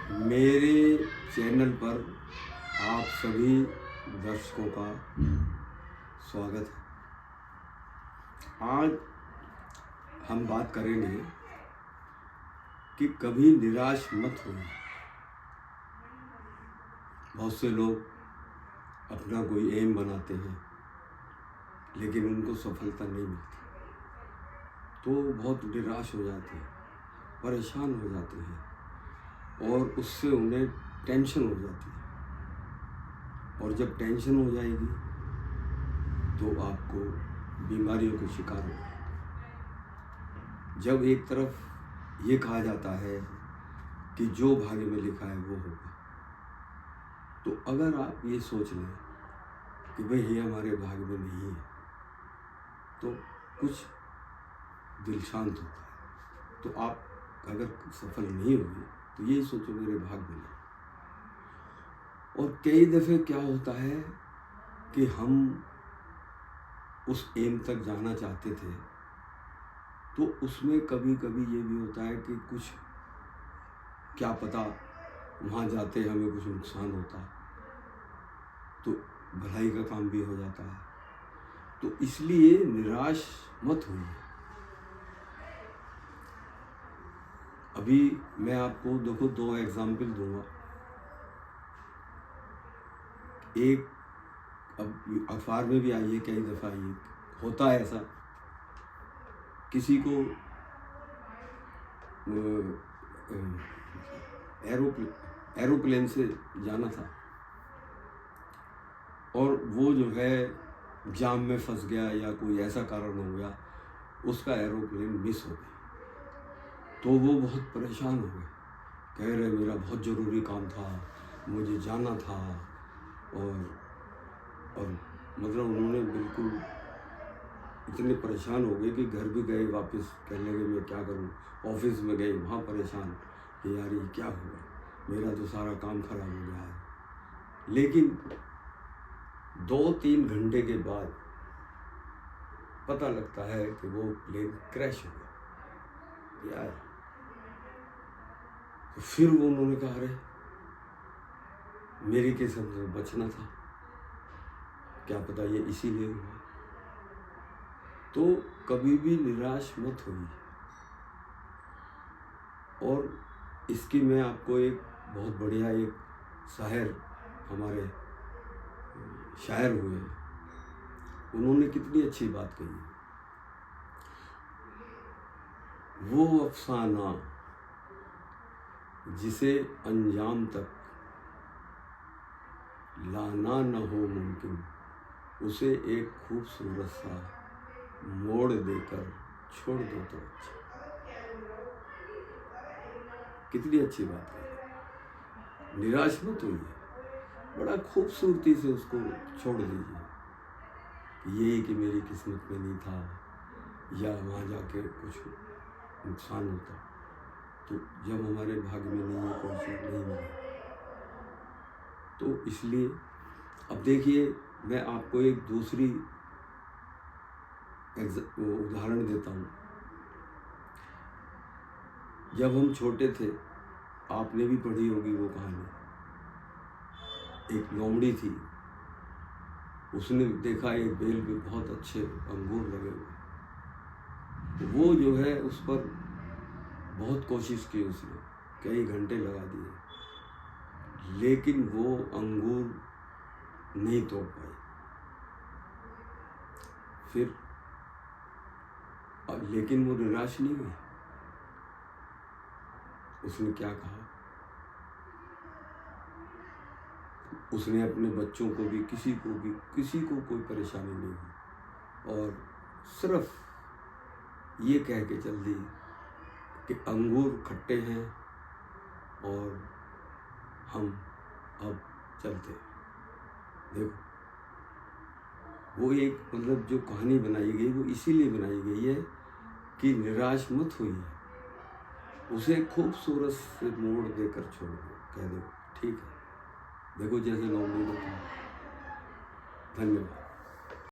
मेरे चैनल पर आप सभी दर्शकों का स्वागत है। आज हम बात करेंगे कि कभी निराश मत होइए। बहुत से लोग अपना कोई एम बनाते हैं लेकिन उनको सफलता नहीं मिलती, तो बहुत निराश हो जाते हैं, परेशान हो जाते हैं और उससे उन्हें टेंशन हो जाती है। और जब टेंशन हो जाएगी तो आपको बीमारियों का शिकार होगा। जब एक तरफ ये कहा जाता है कि जो भाग्य में लिखा है वो होगा, तो अगर आप ये सोच लें कि भाई ये हमारे भाग्य में नहीं है, तो कुछ दिल शांत होता है। तो आप अगर सफल नहीं हुए तो ये सोचो मेरे भाग्य में नहीं। और कई दफ़े क्या होता है कि हम उस एम तक जाना चाहते थे, तो उसमें कभी कभी ये भी होता है कि कुछ क्या पता वहाँ जाते हमें कुछ नुकसान होता, तो भलाई का काम भी हो जाता है। तो इसलिए निराश मत होइए। अभी मैं आपको देखो 2 एग्जाम्पल दूंगा। एक अब अखबार में भी आई है, कई दफ़ा ये होता है ऐसा, किसी को एरोप्लेन से जाना था और वो जो है जाम में फंस गया या कोई ऐसा कारण हो गया, उसका एरोप्लेन मिस हो गया। तो वो बहुत परेशान हो गए, कह रहे मेरा बहुत ज़रूरी काम था, मुझे जाना था। और मतलब उन्होंने बिल्कुल इतने परेशान हो गए कि घर भी गए वापस, कहने लगे मैं क्या करूं। ऑफिस में गए, वहाँ परेशान कि यार ये क्या हुआ, मेरा तो सारा काम खराब हो गया है। लेकिन 2-3 घंटे के बाद पता लगता है कि वो प्लेन क्रैश हो गया यार। तो फिर वो उन्होंने कहा अरे मेरी किस्मत में बचना था, क्या पता ये इसीलिए हुआ। तो कभी भी निराश मत होइए। और इसकी मैं आपको एक बहुत बढ़िया एक शायर, हमारे शायर हुए हैं, उन्होंने कितनी अच्छी बात कही। वो अफसाना जिसे अंजाम तक लाना न हो मुमकिन, उसे एक खूबसूरत सा मोड़ देकर छोड़ दो तो अच्छा। कितनी अच्छी बात है। निराश मत होइए, बड़ा खूबसूरती से उसको छोड़ दीजिए। ये कि मेरी किस्मत में नहीं था या वहाँ जाके कुछ नुकसान होता, तो जब हमारे भाग्य में नहीं है कोई चीज़ नहीं मिली। तो इसलिए अब देखिए, मैं आपको एक दूसरी उदाहरण देता हूँ। जब हम छोटे थे, आपने भी पढ़ी होगी वो कहानी। एक लोमड़ी थी, उसने देखा एक बेल पे बहुत अच्छे अंगूर लगे हुए। वो जो है उस पर बहुत कोशिश की, उसने कई घंटे लगा दिए, लेकिन वो अंगूर नहीं तोड़ पाई। फिर लेकिन वो निराश नहीं हुई। उसने क्या कहा, उसने अपने बच्चों को भी, किसी को कोई परेशानी नहीं हुई, और सिर्फ ये कह के चल दी कि अंगूर खट्टे हैं और हम अब चलते हैं। देखो, वो एक मतलब जो कहानी बनाई गई वो इसीलिए बनाई गई है कि निराश मत होइए, उसे खूबसूरत से मोड़ देकर छोड़ दो, कह दो ठीक है। देखो जैसे लोग नहीं होते। धन्यवाद।